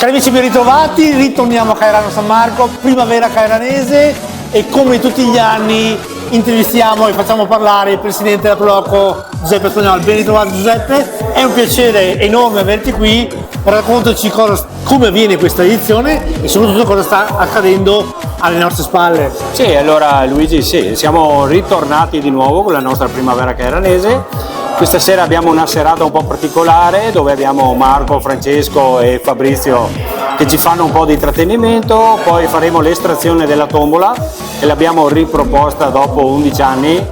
Cari amici, ben ritrovati, ritorniamo a Cairano San Marco, primavera cairanese, e come tutti gli anni intervistiamo e facciamo parlare il presidente della Proloco, Giuseppe Spagnol. Ben ritrovato Giuseppe, è un piacere enorme averti qui. Raccontaci come avviene questa edizione e soprattutto cosa sta accadendo alle nostre spalle. Sì, allora Luigi, sì, siamo ritornati di nuovo con la nostra primavera cairanese. Questa sera abbiamo una serata un po' particolare dove abbiamo Marco, Francesco e Fabrizio che ci fanno un po' di intrattenimento, poi faremo l'estrazione della tombola che l'abbiamo riproposta dopo 11 anni,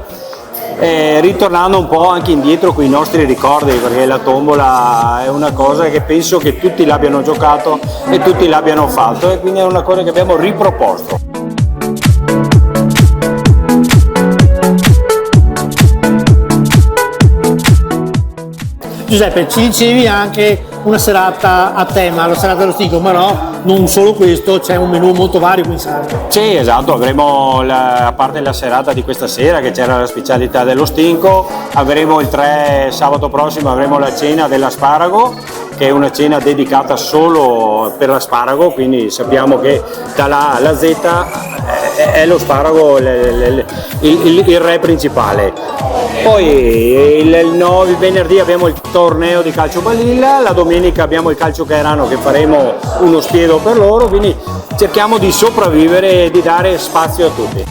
ritornando un po' anche indietro con i nostri ricordi, perché la tombola è una cosa che penso che tutti l'abbiano giocato e tutti l'abbiano fatto, e quindi è una cosa che abbiamo riproposto. Giuseppe, ci dicevi anche una serata a tema, la serata dello stinco, ma no, non solo questo, c'è un menù molto vario qui in sala. Sì, esatto, avremo a parte la serata di questa sera che c'era la specialità dello stinco, avremo il 3 sabato prossimo, avremo la cena dell'asparago, che è una cena dedicata solo per l'asparago, quindi sappiamo che dalla A alla Z è lo sparago il re principale. Poi il venerdì abbiamo il torneo di calcio balilla, la domenica abbiamo il calcio cairano che faremo uno spiedo per loro, quindi cerchiamo di sopravvivere e di dare spazio a tutti.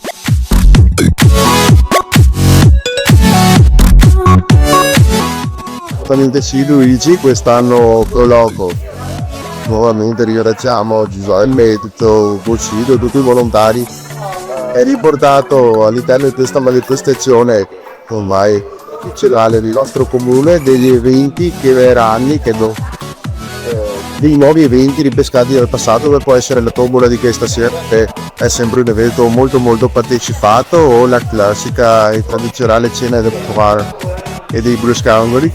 Assolutamente sì Luigi, quest'anno Proloco nuovamente ringraziamo Giuseppe, tutto Bocido, tutti i volontari, è riportato all'interno di questa manifestazione ormai nazionale del nostro comune, degli eventi che verranno, dei nuovi eventi ripescati dal passato, come può essere la tombola di questa sera, che è sempre un evento molto partecipato, o la classica e tradizionale cena del Povar e dei bruscangoli.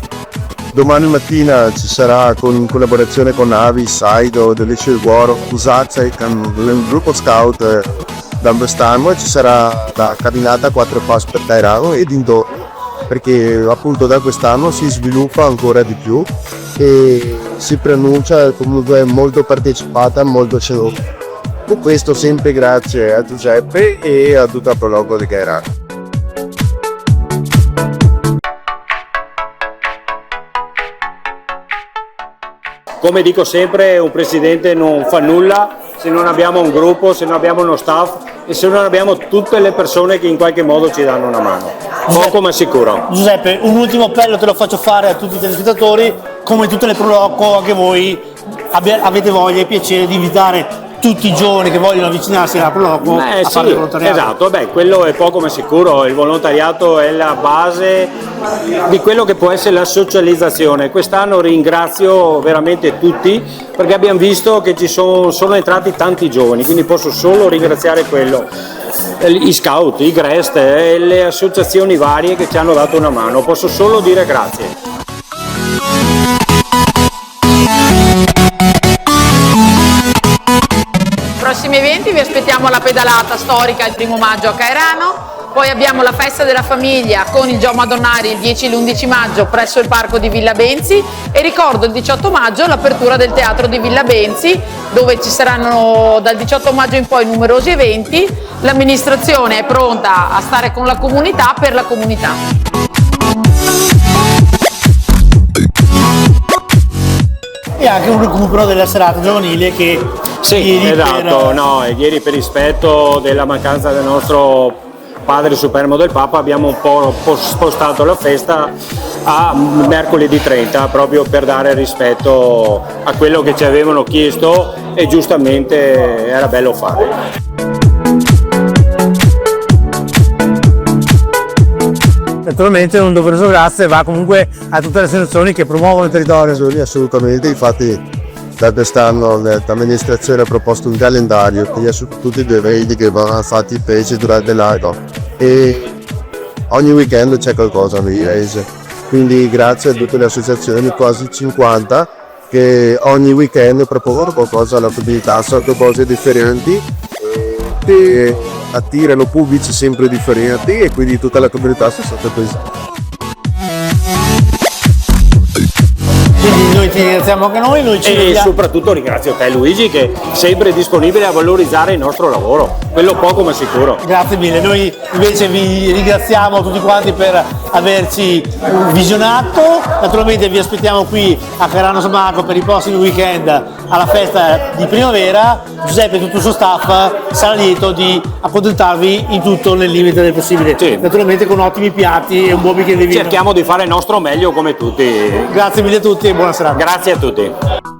Domani mattina ci sarà, in collaborazione con Avi, Saido, Delice del Guoro, Usazza e con il gruppo scout d'Ambestano, e ci sarà la camminata 4 passi per Cairano e dintorni, perché appunto da quest'anno si sviluppa ancora di più e si preannuncia comunque molto partecipata, molto celosa. Con questo sempre grazie a Giuseppe e a tutta la Proloco di Cairano. Come dico sempre, un presidente non fa nulla se non abbiamo un gruppo, se non abbiamo uno staff e se non abbiamo tutte le persone che in qualche modo ci danno una mano. Poco ma sicuro. Giuseppe, un ultimo appello te lo faccio fare a tutti i telespettatori: come tutte le Proloco, anche voi avete voglia e piacere di invitare tutti i giovani che vogliono avvicinarsi alla Proloco a fare il volontariato. Esatto, quello è poco ma sicuro, il volontariato è la base di quello che può essere la socializzazione. Quest'anno ringrazio veramente tutti perché abbiamo visto che sono entrati tanti giovani, quindi posso solo ringraziare quello. I scout, i Grest e le associazioni varie che ci hanno dato una mano, posso solo dire grazie. Prossimi eventi vi aspettiamo alla pedalata storica il 1° maggio a Cairano, poi abbiamo la festa della famiglia con il Gio Madonnari il 10 e l'11 maggio presso il parco di Villa Benzi, e ricordo il 18 maggio l'apertura del teatro di Villa Benzi, dove ci saranno dal 18 maggio in poi numerosi eventi. L'amministrazione è pronta a stare con la comunità per la comunità. E anche un recupero della serata giovanile che sì, esatto, ieri per rispetto della mancanza del nostro padre Supermo del Papa abbiamo un po' spostato la festa a mercoledì 30 proprio per dare rispetto a quello che ci avevano chiesto e giustamente era bello fare. Naturalmente un doveroso grazie va comunque a tutte le associazioni che promuovono il territorio. Assolutamente, infatti da quest'anno l'amministrazione ha proposto un calendario che su tutti gli eventi che vanno fatti durante l'anno, e ogni weekend c'è qualcosa nel paese, quindi grazie a tutte le associazioni, quasi 50, che ogni weekend propongono qualcosa alla comunità, sono cose differenti e attirano pubblici sempre differenti, e quindi tutta la comunità si è stata presa. Quindi noi ti ringraziamo anche noi ci E vediamo. soprattutto ringrazio te Luigi che è sempre disponibile a valorizzare il nostro lavoro, quello poco ma sicuro. Grazie mille, noi invece vi ringraziamo tutti quanti per averci visionato, naturalmente vi aspettiamo qui a Cairano San Marco per i prossimi weekend alla festa di primavera. Giuseppe e tutto il suo staff sarà lieto di accontentarvi in tutto nel limite del possibile, Sì. naturalmente con ottimi piatti e un buon bicchiere di vino. Cerchiamo di fare il nostro meglio come tutti. Grazie mille a tutti e buona serata. Grazie a tutti.